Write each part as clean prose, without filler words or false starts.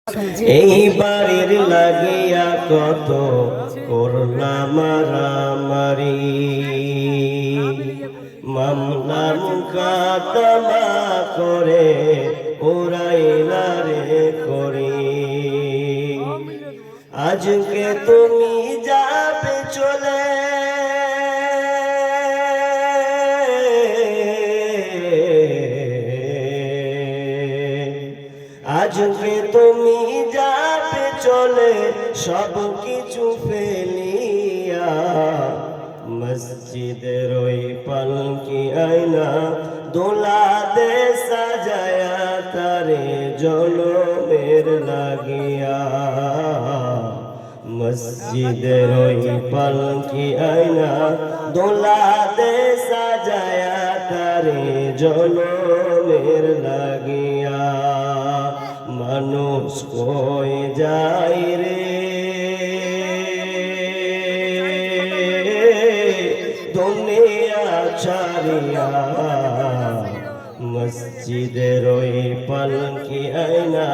এই বাড়ির লাগিয়া কত করলাম মারামারি, মামলা মুকাদ্দমা করে উড়াইলা রে করি। আজকে তুমি যাবে চলে, আজকে তুমি যাবে চলে সব কিছু ফেলিয়া, মসজিদের ওই পালকি আয়না দোলা দে সাজায়া তারে জনমের লাগিয়া। মসজিদের ওই পালকি আয়না দোলা দে সাজায়া তারে জনমের লাগিয়া। মানুষ কই যায় রে দুনিয়া ছাড়িয়া, মসজিদের ওই পালকি আয়না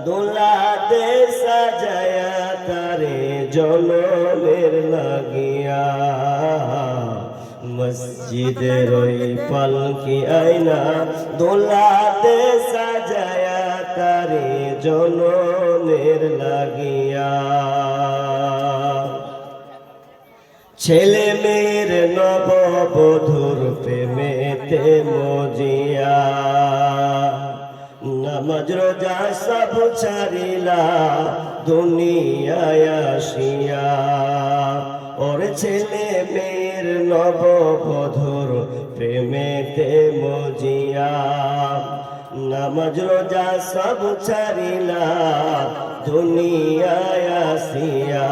দোলা দে সাজায়া তারে জনমের লাগিয়া। মসজিদের ওই পালকি আয়না দোলা দে সাজায়া তারে জনমের লাগিয়া। ছেলে মেয়ের নববধূর প্রেমেতে মজিয়া, নামাজ রোজা সব ছাড়িলা দুনিয়ায় আসিয়া। ওর ছেলে মেয়ের নববধূর প্রেমেতে মজিয়া, নামাজ রোজা সব ছাড়িলা দুনিয়ায় আসিয়া।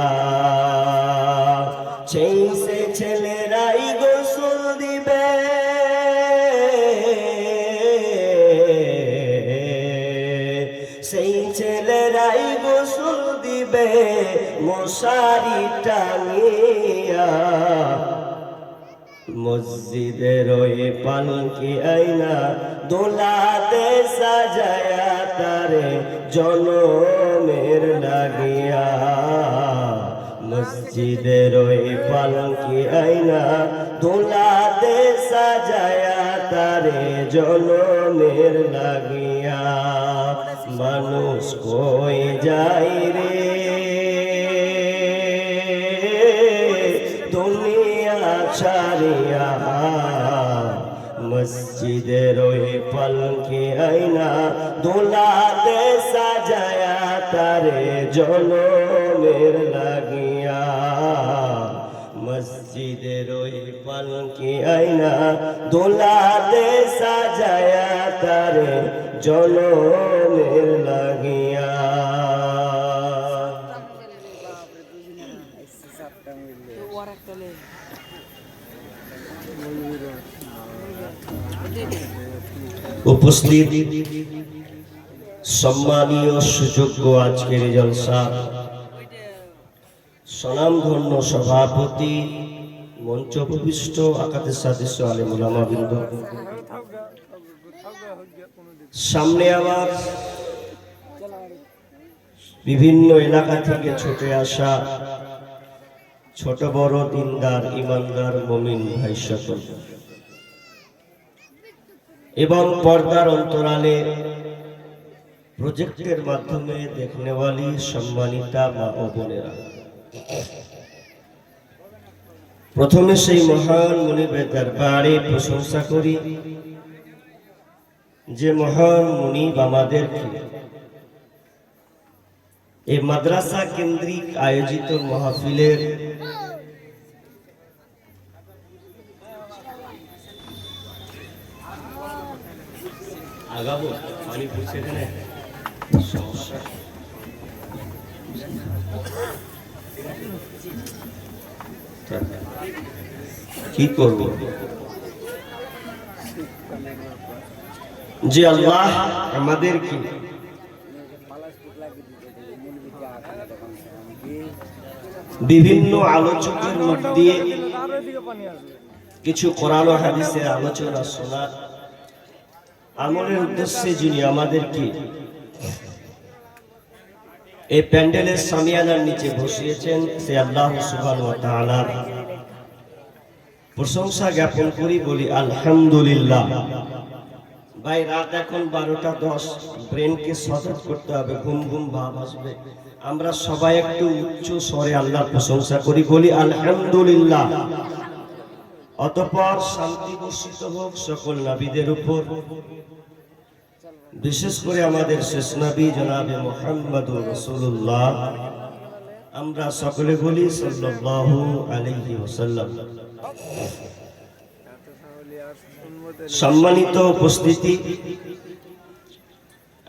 সেই সে ছেলেরাই গোসল দিবে, সেই ছেলেরাই গোসল দিবে মশারি টানিয়া। মসজিদের ওই পালকি আয়না দোলা দে সাজায়া তারে জনমের লাগিয়া। মসজিদের ওই পালকি আয়না দোলা দে সাজায়া তারে জনমের লাগিয়া। মানুষ কই যায় রে দুনিয়া ছাড়িয়া, মসজিদের ওই পালকি আয়না দোলা দে সাজায়া তারে জনমের লাগিয়া। মসজিদের ওই পালকি আয়না দোলা দে সাজায়া তারে জনমের লাগিয়া। উপস্থিত সম্মানীয় সুযোগ্য আজকের জলসা স্বনামধন্য সভাপতি, মঞ্চ উপবিষ্ট আকাদের সদস্য আলেম উলামা বৃন্দ, সামনে আবার বিভিন্ন এলাকা থেকে ছুটে আসা ছোট বড় দিনদার ইমানদার মুমিন ভাই সকল এবং পর্দার অন্তরালে প্রজেক্টের মাধ্যমে দেখনেওয়ালি সম্মানিতা মা ও বোনেরা, প্রথমে সেই মহান মুনিবের দরবারে প্রশংসা করি যে মহান মুনিব আমাদেরকে এই মাদ্রাসা কেন্দ্রিক আয়োজিত মাহফিলের আগাবো পানি পড়ছে এখানে সমস্যা কি করব যে আল্লাহ আমাদেরকে বিভিন্ন আলোচকের মধ্যে দিয়ে কিছু কোরআন ও হাদিসের আলোচনা শোনার আমলের উদ্দেশ্যে যিনি আমাদেরকে এই প্যান্ডেলের সামিয়ানার নিচে বসিয়েছেন সে আল্লাহ সুবহানাহু ওয়া তাআলার প্রশংসা জ্ঞাপন করি, বলি আলহামদুলিল্লাহ। ভাই রাত এখন 12টা 10, ব্রেনকে সজাগ করতে হবে, ঘুম ঘুম ভাব আসবে। আমরা সবাই একটু উচ্চ স্বরে আল্লাহর প্রশংসা করি, বলি আলহামদুলিল্লাহ। অতঃপর শান্তি বর্ষিত হোক সকল নবীদের উপর, বিশেষ করে আমাদের শেষ নবী জনাবে মুহাম্মদুর রাসূলুল্লাহ। আমরা সকলে বলি সাল্লাল্লাহু আলাইহি ওয়াসাল্লাম। সম্মানিত উপস্থিতি,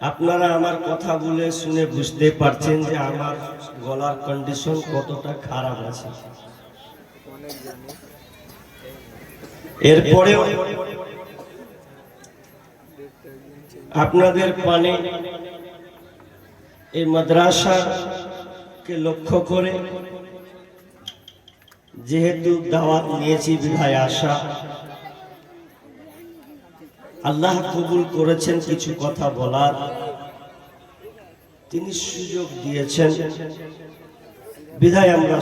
আপনারা আমার কথা বলে শুনে বুঝতে পারছেন যে আমার গলার কন্ডিশন কতটা খারাপ আছে। এরপরেও আপনাদের পানে এই মাদ্রাসাকে লক্ষ্য করে যেহেতু দাওয়াত নিয়েছি বিধায় আসা, আল্লাহ কবুল করেছেন কিছু কথা বলার, তিনি সুযোগ দিয়েছেন বিধায় আমরা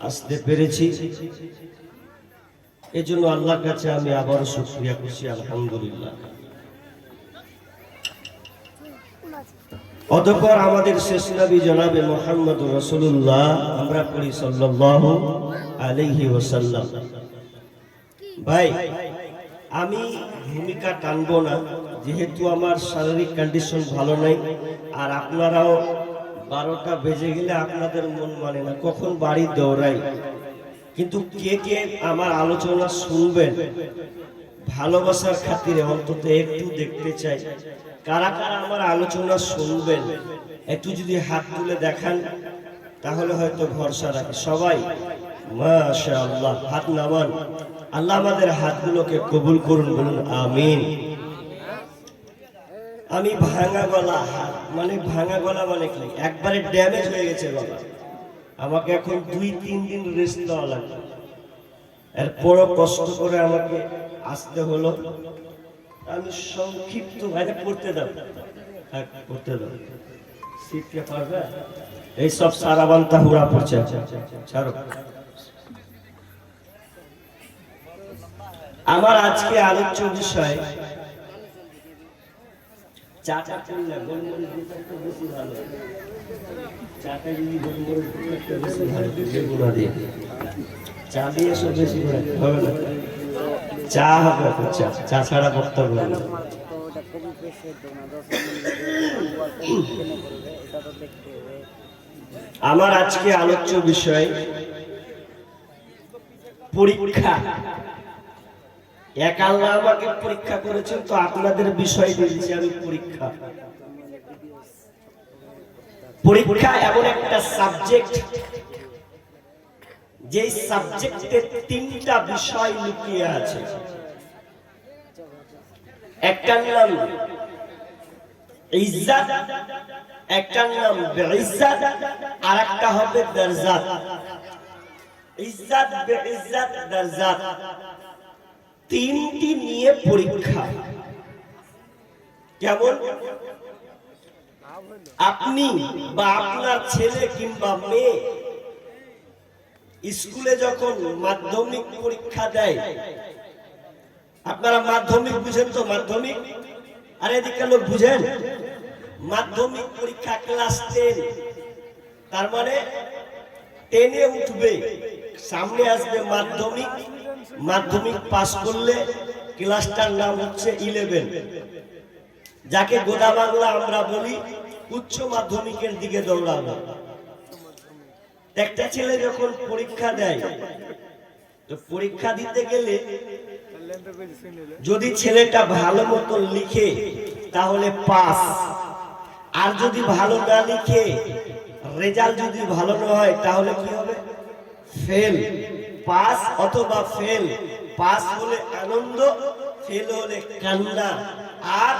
আসতে পেরেছি। এজন্য আল্লাহর কাছে আমি আবারও শুকরিয়া করছি, আলহামদুলিল্লাহ। অতঃপর আমাদের শেষ নবী জনাবে মুহাম্মদুর রাসূলুল্লাহ, আমরা পড়ি সাল্লাল্লাহু আলাইহি ওয়াসাল্লাম। ভাই আমি ভূমিকা টানবো না, যেহেতু আমার শারীরিক কন্ডিশন ভালো নাই, আর আপনারাও 12টা বেজে গেলে আপনাদের মন মানে না, কখন বাড়ি দৌড়াই। কিন্তু কে কে আমার আলোচনা শুনবেন ভালোবাসার খাতিরে অন্তত একটু দেখতে চাই, কারা কারা আমার আলোচনা শুনবেন একটু যদি হাত তুলে দেখান তাহলে হয়তো ভরসা রাখি। সবাই মাশাআল্লাহ, হাত নামান। আল্লাহ আমাদের হাতগুলোকে কবুল করুন, বলুন আমিন। আমি ভাঙা গলা, ভাঙা গলা মানে কি, একবারে ড্যামেজ হয়ে গেছে গলা। আমাকে এখন 2-3 দিন রেস্ট দেওয়া লাগবে। এরপরও কষ্ট করে আমাকে আসতে হলো। আমি সংক্ষিপ্ত ভাবে করতে দাও, করতে দাও। শিখতে পারবে এই সব সারাবান্তা হুড়া পড়ছে, ছাড়ো। আমার আজকে আলোচ্য বিষয় চাটা করলে গোলমরিচ দিতে একটু বেশি ভালো। চাটা যদি গোলমরিচ দিতে একটু বেশি ভালো, বেগুনা দিয়ে চা দিয়ে সব বেশি করে হবে না। চা হবে, চা ছাড়া বক্তব্য না। আমার আজকে আলোচ্য বিষয় পরীক্ষা। এক আল্লাহ আমাকে পরীক্ষা করেছেন, তো আপনাদের বিষয় দিয়েছি আমি পরীক্ষা। পরীক্ষা এমন একটা সাবজেক্ট, যে সাবজেক্টে 3টা বিষয় লুকিয়ে আছে। একটার নাম ইজ্জত, একটার নাম বেইজ্জত, আর একটা হবে দরজাত। ইজ্জত, বেইজ্জত, দরজাত, 3টি নিয়ে পরীক্ষা। কেমন? আপনি বা আপনার ছেলে কিংবা মেয়ে স্কুলে যখন মাধ্যমিক পরীক্ষা দেয়, আপনারা মাধ্যমিক বুঝেন তো? মাধ্যমিক, আর এদিকে লোক বুঝেন? মাধ্যমিক পরীক্ষা ক্লাস 10, তার মানে 10-এ উঠবে, সামনে আসবে মাধ্যমিক। মাধ্যমিক পাস করলে ক্লাসটার নাম হচ্ছে 11, যাকে গোদা বাংলা আমরা বলি উচ্চ মাধ্যমিকের দিকে দৌড়াবে। একটা ছেলে যখন পরীক্ষা দেয়, তো পরীক্ষা দিতে গেলে যদি ছেলেটা ভালো মতো লিখে তাহলে পাস, আর যদি ভালো না লিখে, রেজাল্ট যদি ভালো না হয় তাহলে কি হবে? ফেল। পাস অথবা ফেল। পাস হলে আনন্দ, ফেল হলে কান্না, আর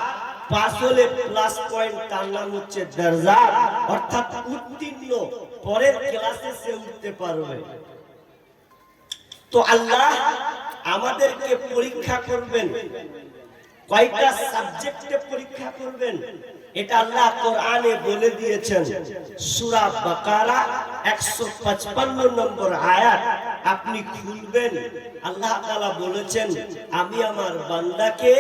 পাস হলে প্লাস পয়েন্ট, তার নাম হচ্ছে দরজা, অর্থাৎ উত্তীর্ণ। পরের ক্লাসে সে উঠতে পারবে। তো আল্লাহ আমাদেরকে পরীক্ষা করবেন, কয়টা সাবজেক্টে পরীক্ষা করবেন? এটা আল্লাহ কোরআনে বলে দিয়েছেন। সূরা বাকারা 155 নম্বর আয়াত আপনি খুলবেন, আল্লাহ তাআলা বলেছেন আমি আমার বান্দাকে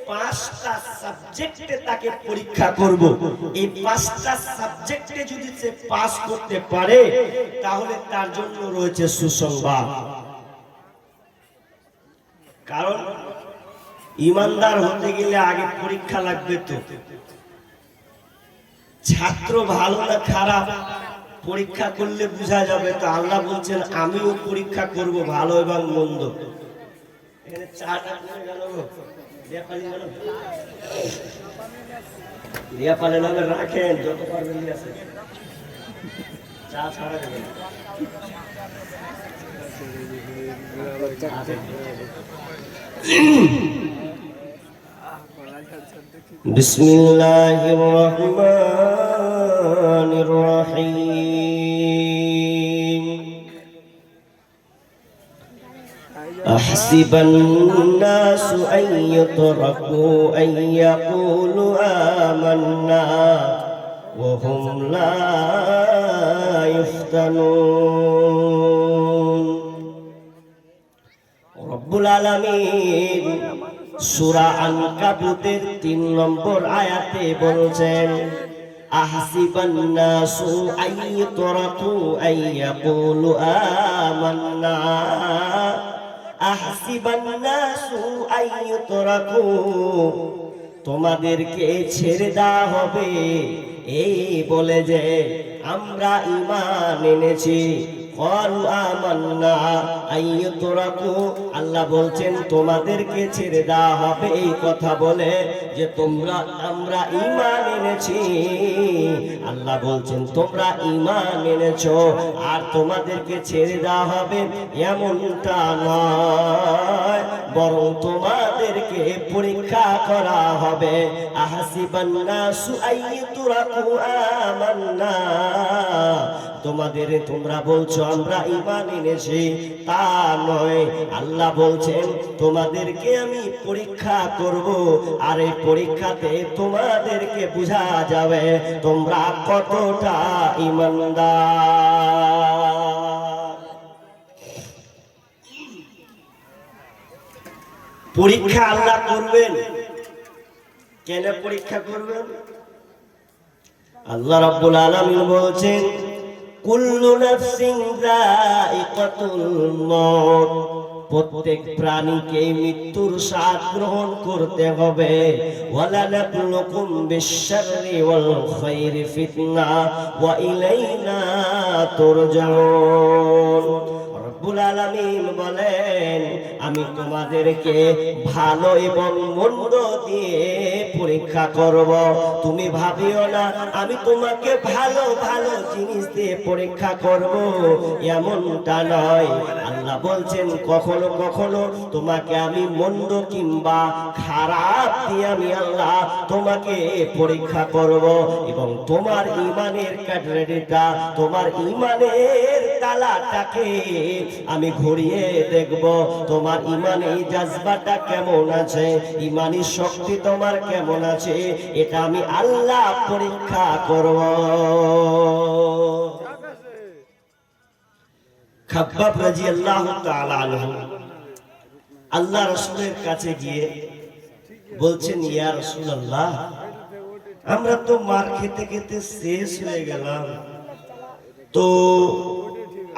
5টা সাবজেক্টে তাকে পরীক্ষা করব। এই 5টা সাবজেক্টে যদি সে পাস করতে পারে তাহলে তার জন্য রয়েছে সুসংবাদ। কারণ ইমানদার হতে গেলে আগে পরীক্ষা লাগবে। তো ছাত্র ভালো না খারাপ পরীক্ষা করলে বোঝা যাবে। তো আল্লাহ বলছেন আমিও পরীক্ষা করব ভালো এবং মন্দ। এখানে চাটা করে গেল পালে নামে রাখেন, যত পারবেন নিয়ে আসেন, চা ছাড়া দেবেন। বিসমিল্লাহির রহমানির রহিম। أحسب الناس أن يتركوا أن يقولوا آمنا وهم لا يفتنون। রব্বুল আলামিন সূরা আনকাবুতের 3 নম্বর আয়াতে বলছেন আহসিবান নাসু আইয়ুতরাকু আইয়াকুলু আমান্না। আহসিবান নাসু আইয়ুতরাকু, তোমাদেরকে ছেড়ে দেওয়া হবে এই বলে যে আমরা ঈমান এনেছি। ক্বালু আমান্না আইয়ুতরাকু, আল্লাহ বলছেন তোমাদেরকে ছেড়ে দেওয়া হবে এই কথা বলে যে আমরা ঈমান এনেছি। আল্লাহ বলছেন তোমরা ঈমান এনেছো আর তোমাদেরকে ছেড়ে দেওয়া হবে এমনটা নয়, বরং তোমাদেরকে পরীক্ষা করা হবে। আহসিবান নাসু আইয়ুতরাকু আমান্না, তোমরা বলছো আমরা ঈমান এনেছি, তা নয়। আল্লাহ বলছেন তোমাদেরকে আমি পরীক্ষা করব আর এই পরীক্ষাতে তোমাদেরকে বোঝা যাবে তোমরা কতটা ঈমানদার। পরীক্ষা আল্লাহ করবেন। কেন পরীক্ষা করবেন? আল্লাহ রাব্বুল আলামিন বলছেন কুল্লু নাফসিন যায়িকাতুল মউত, প্রত্যেক প্রাণীকে মৃত্যুর স্বাদ গ্রহণ করতে হবে। ওয়ালা নাবলুকুম বিশ-শাররি ওয়াল খায়রি ফিতনা ওয়া ইলাইনা তুরজাউন। রব্বুল আলামিন বলেন আমি তোমাদেরকে ভালো এবং মন্দ দিয়ে পরীক্ষা করব। তুমি ভাবিও না আমি তোমাকে ভালো ভালো জিনিস দিয়ে পরীক্ষা করব, এমনটা নয়। আল্লাহ বলছেন কখনো কখনো তোমাকে আমি মন্দ কিংবা খারাপ দিয়ে আমি আল্লাহ তোমাকে পরীক্ষা করব এবং তোমার ঈমানের ক্যাটাগরিটা, তোমার ঈমানের তালাটাকে আমি ঘুরিয়ে দেখব। তোমার ঈমানি জাজবাটা কেমন আছে, ঈমানি শক্তি তোমার কেমন আছে, এটা আমি আল্লাহ পরীক্ষা করব। খাব্বাব রাদিয়াল্লাহু তাআলা আনহু আল্লাহ রাসূলের কাছে গিয়ে বলছেন ইয়া রাসূলুল্লাহ, আমরা তো মার খেতে খেতে শেষ হয়ে গেলাম, তো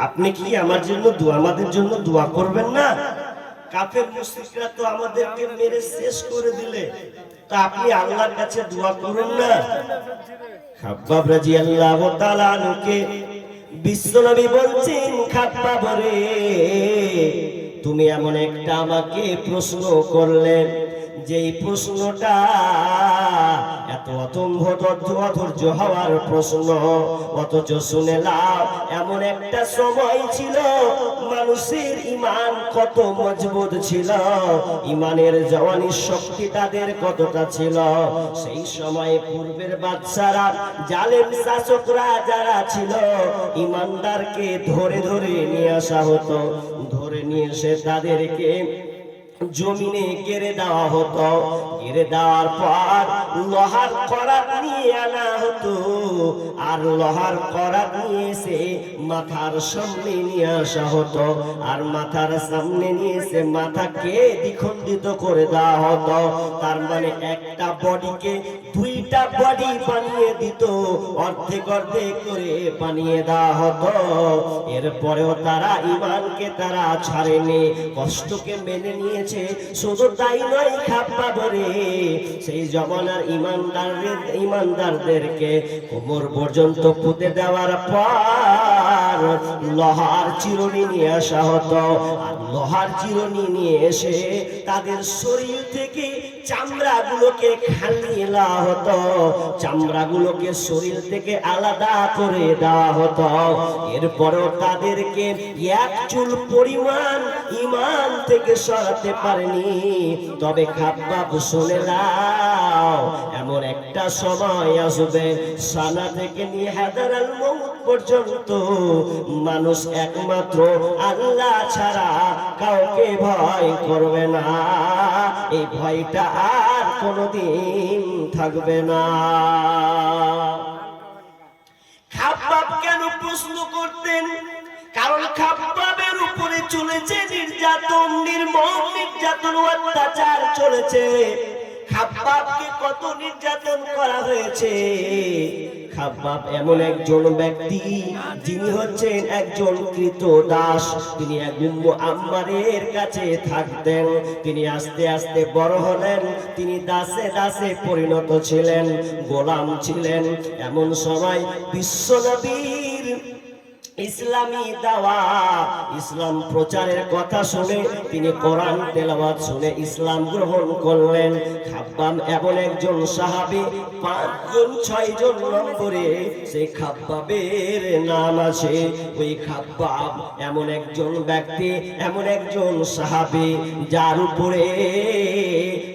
আপনি কি আমাদের জন্য দোয়া করবেন না? কাফের মুশরিকরা তো আমাদেরকে মেরে শেষ করে দিলে, তা আপনি আল্লাহর কাছে দোয়া করুন না। খাব্বাব রাদিয়াল্লাহু তাআলা আনহুকে বিশ্বনবী বলছেন খাব্বাব রে, তুমি এমন একটা আমাকে প্রশ্ন করলেন যেই প্রশ্নটা এত অধৈর্য হওয়ার প্রশ্ন, অথচ শুনে লাও এমন একটা সময় ছিল মানুষের ঈমান কত মজবুত ছিল, ঈমানের জওয়ানির শক্তি তাদের কতটা ছিল। সেই সময়ে পূর্বের বাদশারা, জালেম শাসকরা যারা ছিল, ঈমানদারকে ধরে ধরে নিয়ে আসা হতো, ধরে নিয়ে এসে তাদেরকে জমিনে গেড়ে দেওয়া হতো। গেড়ে দেওয়ার পর লোহার করাত নিয়ে আনা হতো, আর লোহার করাত নিয়ে এসে মাথার সামনে নিয়ে আসা হতো, আর মাথার সামনে নিয়ে এসে মাথাকে দ্বিখণ্ডিত করে দেওয়া হতো। তার মানে একটা বডিকে দুইটা বডি বানিয়ে দিত, অর্ধেক অর্ধেক করে বানিয়ে দেওয়া হতো। এরপরেও তারা ইমানকে তারা ছাড়েনি, কষ্টকে মেনে নিয়েছে। শুধু তাই নয়, খাব্বাব রে সেই জমানার ইমানদারদেরকে কোমর পর্যন্ত পুঁতে দেওয়ার পর লোহার চিরুনি নিয়ে আসা হতো, আর লোহার চিরুনি নিয়ে এসে তাদের শরীর থেকে চামড়াগুলোকে খালিয়ে দেওয়া হতো, চামড়াগুলোকে শরীর থেকে আলাদা করে দেওয়া হতো। এরপরেও তাদেরকে এক চুল পরিমাণ ইমান থেকে সরাতে পারেনি। তবে খাব্বাব শুনে নাও, এমন একটা সময় আসবে সানা থেকে নিয়ে হাদারাল মউত পর্যন্ত মানুষ একমাত্র আল্লাহ ছাড়া কাউকে ভয় করবে না। এই ভয়টা আর কোনোদিন থাকবে না। খাব্বাব কেন প্রশ্ন করতেন? কারণ খাব্বাবের উপরে চলেছে নির্যাতন, নির্মম নির্যাতন, অত্যাচার চলেছে। খাব্বাবকে কত নির্যাতন করা হয়েছে। খাব্বাব এমন একজন ব্যক্তি যিনি হচ্ছেন একজন ক্রীতদাস। তিনি এক উম্মু আম্মারের কাছে থাকতেন। তিনি আস্তে আস্তে বড় হলেন, তিনি দাসে দাসে পরিণত ছিলেন, গোলাম ছিলেন। এমন সময় বিশ্বনবীর ইসলামী দাওয়া, ইসলাম প্রচারের কথা শুনে তিনি কোরআন তেলাওয়াত শুনে ইসলাম গ্রহণ করলেন। খাব্বাব এমন একজন সাহাবী, 5 জন 6 জন নম্বরে সেই খাব্বাবের নাম আছে। ওই খাব্বাব এমন একজন ব্যক্তি, এমন একজন সাহাবী যার উপরে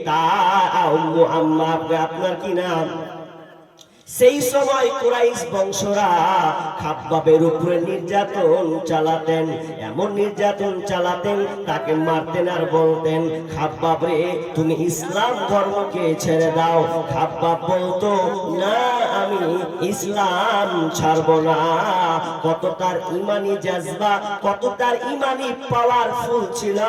তার উম্মু আম্মা, আপনার কি নাম? সেই সময় কুরাইশ বংশরা খাব্বাবের উপরে নির্যাতন চালাতেন, এমন নির্যাতন চালাতেন তাকে মারতেন আর বলতেন, খাব্বাব রে তুমি ইসলাম ধর্মকে ছেড়ে দাও। খাব্বাব বলতো, না আমি ইসলাম ছাড়বো না। কত তার ইমানি জাজবা, কত তার ইমানি পাওয়ারফুল ছিল।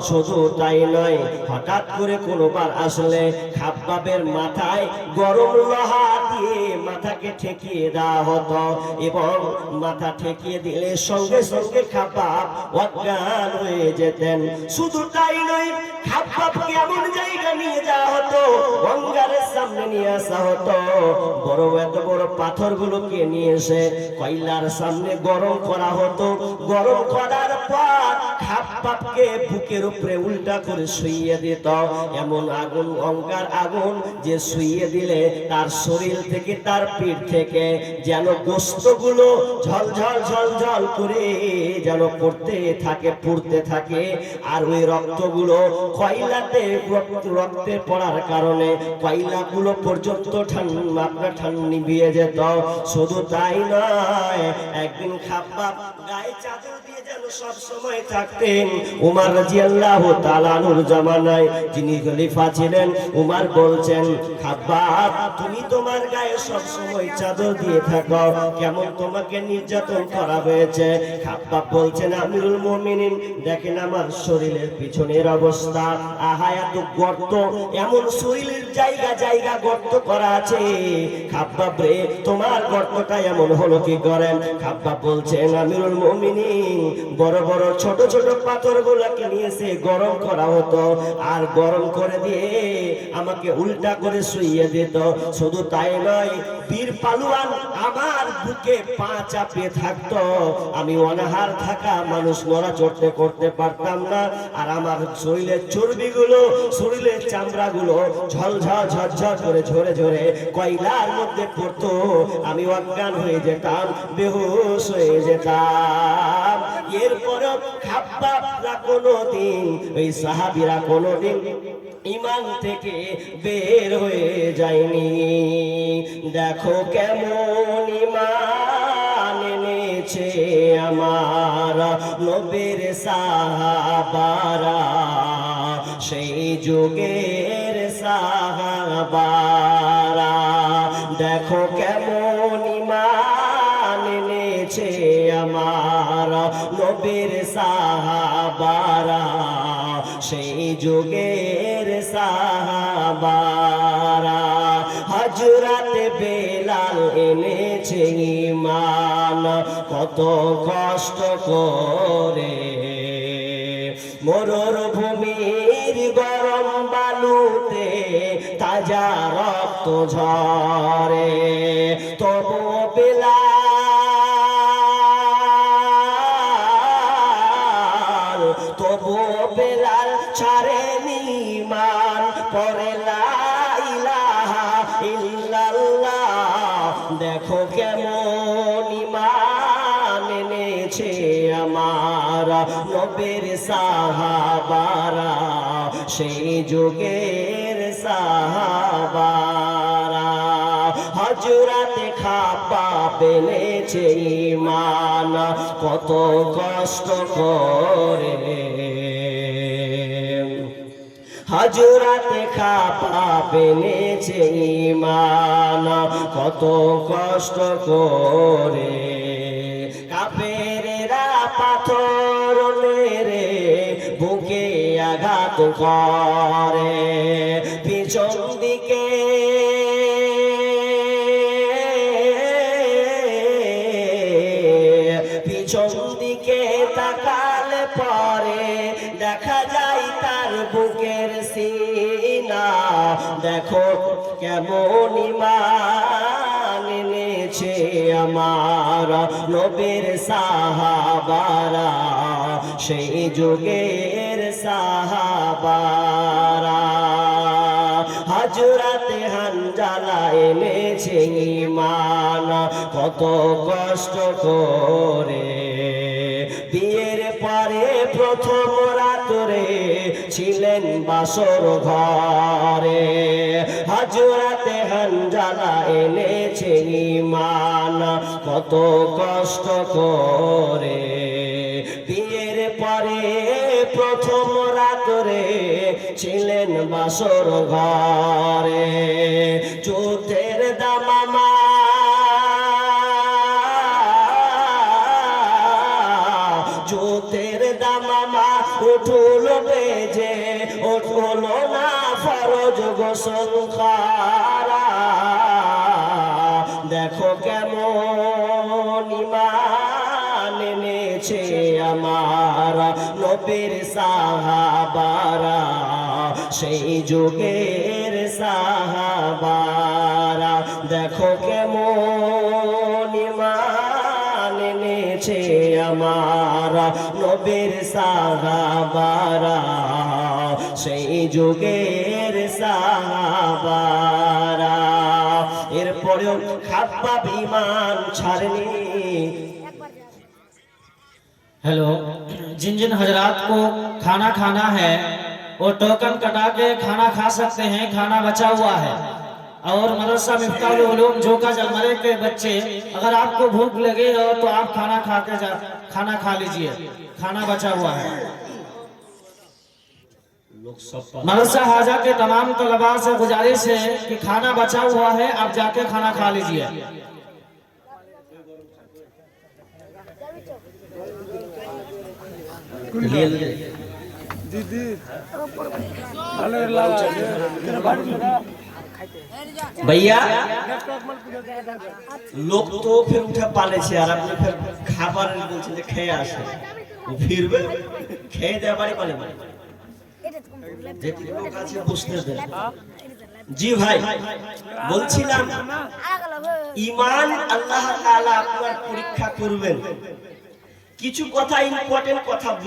শুধু তাই নয়, হঠাৎ করে কোনোবার আসলে খাব্বাবের মাথায় গরম লোহা দিয়ে মাথাকে ঠেকিয়ে দেওয়া হতো, এবং মাথা ঠেকিয়ে দিলে সঙ্গে সঙ্গে খাব্বাব অজ্ঞান হয়ে যেতেন। শুধু তাই নয়, খাব্বাবকে এমন জায়গা নিয়ে যাওয়া হতো, অঙ্গারের সামনে নিয়ে আসা হতো। বড় এত বড় পাথরগুলোকে নিয়ে এসে কয়লার সামনে গরম করা হতো। গরম করার পর খাব্বাবকে বুকের উপরে উল্টা করে শুইয়ে দিত। এমন আগুন, অঙ্গার আগুন যে শুইয়ে দিলে তার শরীর থেকে, তার পিঠ থেকে যেন গোশতগুলো ঝলঝল ঝলঝল করে যেন পড়তে থাকে, পুড়তে থাকে। আর ওই রক্তগুলো কয়লাতে, রক্তে পড়ার কারণে কয়লাগুলো পর্যন্ত ঠান্ডা নিভিয়ে যেত। শুধু তাই নয়, একদিন খাব্বাব গায়ে চাদর দিয়ে যেন সব সময় থাকতেন। উমর রাদিয়াল্লাহু তাআলা আনহুর জামানায় যিনি খলিফা ছিলেন, উমর বলছেন, খাব্বাব তুমি তোমার গায়ে সব সময় চাদর দিয়ে থাকো, কেমন তোমাকে নির্যাতন করা হয়েছে? খাব্বাব বলছেন, আমিরুল মুমিনিন দেখেন আমার শরীরের পিছনের অবস্থা, আহা এত গর্ত, এমন শরীরের জায়গা জায়গা গর্ত করা আছে। খাব্বাব রে তোমার গর্তটা এমন হলো কি করেন? খাব্বাব বলছেন, আমিরুল মুমিনিন বড় বড় ছোট ছোট পাথরগুলোকে নিয়েছে গরম করা হতো, আর গরম করে দিয়ে আমাকে উল্টা করে শুইয়ে দিত। শুধু তাই নয়, বীর পালুয়ান আমার বুকে পা চাপিয়ে থাকতো, আমি অনাহার থাকা মানুষ নড়াচড়তে করতে পারতাম না। আর আমার শরীরের চর্বিগুলো, শরীরের চামড়াগুলো ঝলঝল ঝরঝর করে ঝরে ঝরে কয়লার মধ্যে পড়তো, আমি অজ্ঞান হয়ে যেতাম, বেহুশ হয়ে যেতাম। এরপরেও খাব্বাবরা কোনোদিন, ওই সাহাবীরা কোনোদিন ইমান থেকে বের হয়ে যায়নি। দেখো কেমন ইমান এনেছে আমার নবীর সাহাবারা, যুগের সাহাবারা দেখো কেমন ঈমান এনেছে আমার নবীর সাহাবারা সেই যুগের সাহাবারা হযরত বেলাল এনেছে ঈমান কত কষ্ট করে মরুভূমির গরম বালুতে তাজা রক্ত ঝরে তবু বেলাল ছাড়েনি ঈমান পড়ে লা ইলাহা ইল্লাল্লাহ দেখো কেমন ঈমান এনেছে আমার নবীর সাহাবারা সেই যুগের সাহাবারা হযরত খাব্বাব এনেছে ঈমান কত কষ্ট করে হযরত খাব্বাব এনেছে ঈমান কত কষ্ট করে কাফেরেরা পাথর মেরে বুকে আঘাত করে পিছন দিকে তাকালে পরে দেখা যায় তার বুকের সিনা দেখো কেমন ঈমান এনেছে আমার নবীর সাহাবারা সেই যুগের সাহাবারা হযরত হানজালা এনেছে ঈমান কত কষ্ট করে বিয়ের পরে প্রথম রাতে ছিলেন বাসর ঘরে হযরত হানজালা এনেছে ঈমান কত কষ্ট করে বিয়ের পরে প্রথম রাতে ছিলেন বাসর ঘরে যুদ্ধের দামামা যুদ্ধের দামামা উঠল বেজে উঠল না ফরজ গোসল করা দেখো কেমন ঈমান এনেছে আমার নবীর সাহাবারা সেই যুগের সাহাবারা দেখো কেমন ঈমান এনেছে আমার নবীর সাহাবারা সেই যুগের সাহাবারা এরপরেও খাব্বাব ঈমান ছাড়েনি। हेलो, जिन जिन हजरात को खाना खाना है वो टोकन कटा के खाना खा सकते हैं, खाना बचा हुआ है। और मदरसा मिफ्ताहुल उलूम जोका जलमरे के बच्चे अगर आपको भूख लगे हो तो आप खाना खा लीजिए, खाना बचा हुआ है। मदरसा हाजा के तमाम तलबा से गुजारिश है कि खाना बचा हुआ है, आप जाके खाना खा लीजिए। दीदी भैया लोग तो फिर उठे पाले छे আর আপনি फिर খাবার বলছেন যে খেয়ে আসে ও ফিরবে খেয়ে দেয়া বাড়ি পালে যেটি লোক আছে বুঝতে দেন। জি ভাই বলছিলাম ঈমান আল্লাহ তাআলা আপনার পরীক্ষা করবেন। কিছু কথা ইম্পর্টেন্ট কথা